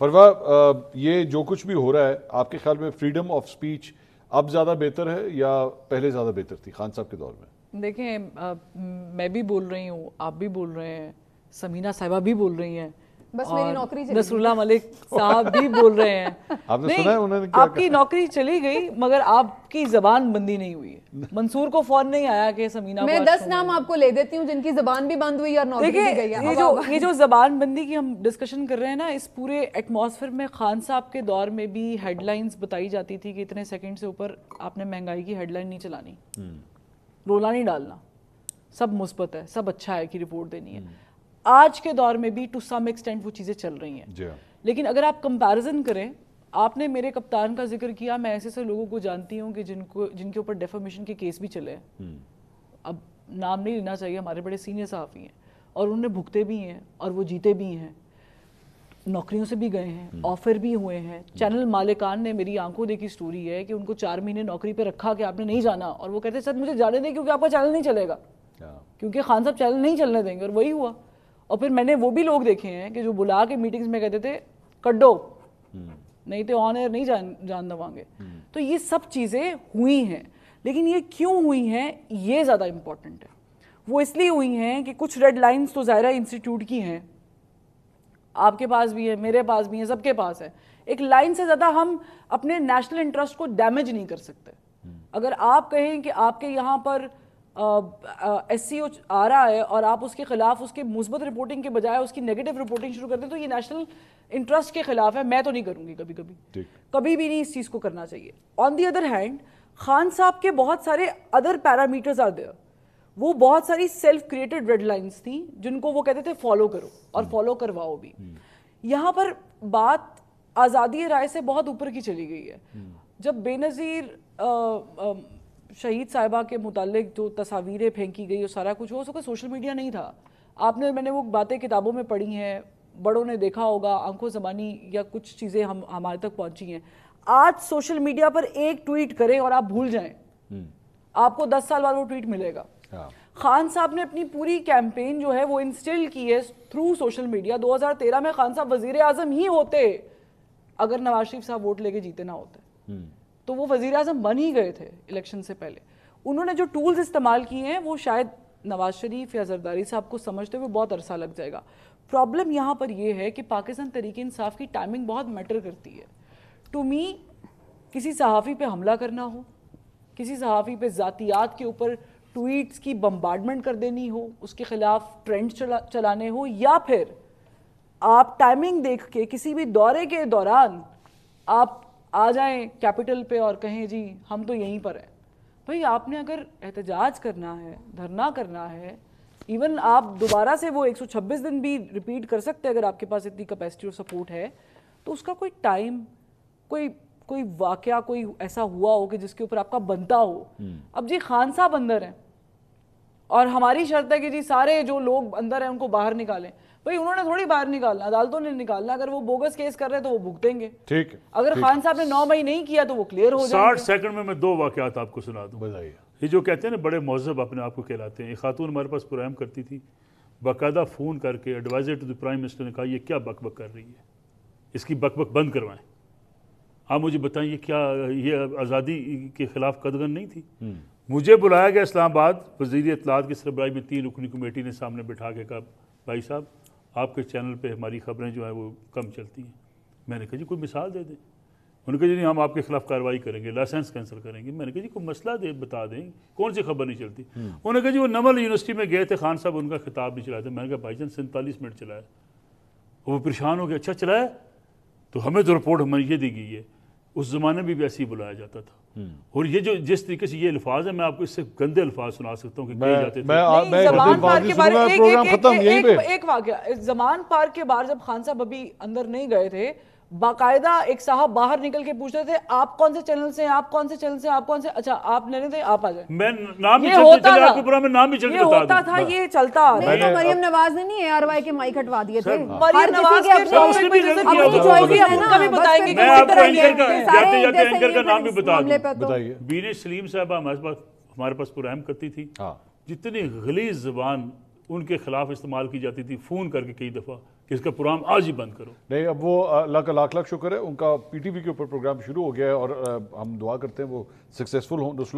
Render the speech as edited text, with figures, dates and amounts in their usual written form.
فروا یہ جو کچھ بھی ہو رہا ہے آپ کے خیال میں فریڈم آف سپیچ اب زیادہ بہتر ہے یا پہلے زیادہ بہتر تھی خان صاحب کے دور میں؟ دیکھیں میں بھی بول رہی ہوں، آپ بھی بول رہے ہیں، سمینہ صاحبہ بھی بول رہی ہیں، بس میری نوکری چلی گئی، نصر اللہ ملک صاحب بھی بول رہے ہیں. آپ نے سنا ہے انہوں نے کیا آپ کی نوکری چلی گئی مگر آپ کی زبان بندی نہیں ہوئی ہے. منصور کو فون نہیں آیا کہ سمینہ میں 10 نام آپ کو لے دیتی ہوں جن کی زبان بھی بند ہوئی اور نوکری بھی گئی ہے. یہ جو زبان بندی کی ہم ڈسکشن کر رہے ہیں نا، اس پورے ایٹماسفیئر میں خان صاحب کے دور میں بھی ہیڈ لائنز بتائی جاتی تھی کہ اتنے سیکنڈ سے اوپر آپ نے مہنگائی کی ہیڈ لائن نہیں چلانی، رولا نہیں ڈالنا، سب مثبت ہے، سب اچھا ہے کی رپورٹ دینی ہے. آج کے دور میں بھی ٹو سم ایکسٹینٹ وہ چیزیں چل رہی ہیں. لیکن اگر آپ کمپیریزن کریں، آپ نے میرے کپتان کا ذکر کیا، میں ایسے لوگوں کو جانتی ہوں کہ جن کے اوپر ڈیفامیشن کے کیس بھی چلے ہیں. اب نام نہیں لینا چاہیے، ہمارے بڑے سینئر صحافی ہیں اور انہوں نے بھگتے بھی ہیں اور وہ جیتے بھی ہیں، نوکریوں سے بھی گئے ہیں، آفر بھی ہوئے ہیں. چینل مالکان نے میری آنکھوں دیکھی سٹوری ہے کہ ان کو 4 مہینے نوکری پہ رکھا کہ آپ نے نہیں جانا، اور وہ کہتے ہیں سر مجھے جانے دیں کیونکہ آپ کا چینل نہیں چلے گا، کیونکہ خان صاحب چینل نہیں چلنے دیں گے. اور وہی ہوا. اور پھر میں نے وہ بھی لوگ دیکھے ہیں کہ جو بلا کے میٹنگز میں کہتے تھے کڈو نہیں تو آن ایئر نہیں جان دوں گے. تو یہ سب چیزیں ہوئی ہیں، لیکن یہ کیوں ہوئی ہیں یہ زیادہ امپورٹنٹ ہے. وہ اس لیے ہوئی ہیں کہ کچھ ریڈ لائنز تو ظاہرہ انسٹیٹیوٹ کی ہیں، آپ کے پاس بھی ہے، میرے پاس بھی ہے، سب کے پاس ہے. ایک لائن سے زیادہ ہم اپنے نیشنل انٹرسٹ کو ڈیمیج نہیں کر سکتے. اگر آپ کہیں کہ آپ کے یہاں پر ایس سی او آ رہا ہے اور آپ اس کے خلاف اس کے مثبت رپورٹنگ کے بجائے اس کی نیگیٹو رپورٹنگ شروع کر دیں تو یہ نیشنل انٹرسٹ کے خلاف ہے. میں تو نہیں کروں گی، کبھی بھی نہیں اس چیز کو کرنا چاہیے. آن دی ادر ہینڈ خان صاحب کے بہت سارے ادر پیرامیٹرز آر دیئر. وہ بہت ساری سیلف کریٹڈ ریڈ لائنز تھیں جن کو وہ کہتے تھے فالو کرو اور فالو کرواؤ بھی. یہاں پر بات آزادی رائے سے بہت اوپر کی چلی گئی ہے. جب بے نظیر شہید صاحبہ کے متعلق جو تصاویریں پھینکی گئی اور سارا کچھ ہو سکا، سوشل میڈیا نہیں تھا. میں نے وہ باتیں کتابوں میں پڑھی ہیں، بڑوں نے دیکھا ہوگا، آنکھوں زبانی یا کچھ چیزیں ہمارے تک پہنچی ہیں. آج سوشل میڈیا پر ایک ٹویٹ کریں اور آپ بھول جائیں، آپ کو 10 سال بعد وہ ٹویٹ ملے گا. خان صاحب نے اپنی پوری کیمپین جو ہے وہ انسٹل کی ہے تھرو سوشل میڈیا. 2013 میں خان صاحب وزیر اعظم ہی ہوتے اگر نواز شریف صاحب ووٹ لے کے جیتے نہ ہوتے، تو وہ وزیر اعظم بن ہی گئے تھے الیکشن سے پہلے. انہوں نے جو ٹولز استعمال کیے ہیں وہ شاید نواز شریف یا زرداری صاحب کو سمجھتے ہوئے بہت عرصہ لگ جائے گا. پرابلم یہاں پر یہ ہے کہ پاکستان تحریک انصاف کی ٹائمنگ بہت میٹر کرتی ہے. ٹو می کسی صحافی پہ حملہ کرنا ہو، کسی صحافی پہ ذاتیات کے اوپر ٹویٹس کی بمبارڈمنٹ کر دینی ہو، اس کے خلاف ٹرینڈ چلانے ہو، یا پھر آپ ٹائمنگ دیکھ کے کسی بھی دورے کے دوران آپ آ جائیں کیپٹل پہ اور کہیں جی ہم تو یہیں پر ہیں. بھئی آپ نے اگر احتجاج کرنا ہے، دھرنا کرنا ہے، ایون آپ دوبارہ سے وہ 126 دن بھی ریپیٹ کر سکتے اگر آپ کے پاس اتنی کیپیسٹی اور سپورٹ ہے، تو اس کا کوئی ٹائم، کوئی واقعہ کوئی ایسا ہوا ہو کہ جس کے اوپر آپ کا بنتا ہو. اب جی خان صاحب اندر ہیں اور ہماری شرط ہے کہ جی سارے جو لوگ اندر ہیں ان کو باہر نکالیں. بھئی انہوں نے تھوڑی باہر نکالنا، عدالتوں نے نکالنا. اگر وہ بوگس کیس کر رہے ہیں تو وہ بھگتیں گے. ٹھیک. اگر خان صاحب نے 9 مئی نہیں کیا تو وہ کلیئر ہو جائیں گے. 60 سیکنڈ میں 2 واقعات آپ کو سنا دوں. بتائیے. یہ جو کہتے ہیں نا بڑے مہذب اپنے آپ کو کہلاتے ہیں. ایک خاتون ہمارے پاس پروگرام کرتی تھی، باقاعدہ فون کر کے adviser to the prime minister نے کہا یہ کیا بک بک کر رہی ہے، اس کی بک بک بند کروائیں. آپ مجھے بتائیں یہ کیا، یہ آزادی کے خلاف قدغن نہیں تھی؟ مجھے بلایا گیا اسلام آباد، وزیر اطلاعات کی سربراہی میں 3 رکنی کمیٹی نے سامنے بٹھا کے کہا بھائی صاحب آپ کے چینل پہ ہماری خبریں جو ہیں وہ کم چلتی ہیں. میں نے کہا جی کوئی مثال دے دیں. انہوں نے کہا جی نہیں ہم آپ کے خلاف کارروائی کریں گے، لائسنس کینسل کریں گے. میں نے کہا جی کوئی مسئلہ بتا دیں کون سی خبر نہیں چلتی. انہوں نے کہا جی وہ نمل یونیورسٹی میں گئے تھے، خان صاحب ان کا خطاب نہیں چلایا تھا. میں نے کہا بھائی جان 47 منٹ چلایا. وہ پریشان ہو گیا، اچھا چلایا تو ہمیں تو رپورٹ ہمیں یہ دی گئی ہے. اس زمانے میں بھی ایسے ہی بلایا جاتا تھا. اور یہ جو جس طریقے سے یہ الفاظ ہیں، میں آپ کو اس سے گندے الفاظ سنا سکتا ہوں کہ کہے جاتے تھے. زمان پارک کے بارے ایک واقعہ، زمان پارک کے باہر جب خان صاحب ابھی اندر نہیں گئے تھے، باقاعدہ ایک صاحب باہر نکل کے پوچھتے تھے آپ کون سے چینل سے ہیں، آپ کون سے چینل سے، آپ کون سے، اچھا آپ لینے تھے آپ آ جائیں. میں نام بھی چلتے چلے آپ کے پروگرام میں نام بھی چلتے بتا ہوتا تھا، یہ چلتا آ رہا ہے. مریم نواز نے نہیں ARY کے مائک ہٹوا دیے تھے. مریم نواز کے ٹاپک پہ جیسے کبھی بتائیں گے. میں آپ کو اینکر کا جاتے جاتے اینکر کا نام بھی بتا دوں. بین سلیم صاحبہ ہمارے پاس پروگرام کرتی تھی. جتنی غلیظ زبان ان کے خلاف استعمال کی جاتی تھی، فون کر کے کئی دفعہ کہ اس کا پروگرام آج ہی بند کرو. نہیں، اب وہ اللہ کا لاکھ لاکھ شکر ہے، ان کا پی ٹی وی کے اوپر پروگرام شروع ہو گیا ہے اور ہم دعا کرتے ہیں وہ سکسیسفل ہوں. رسول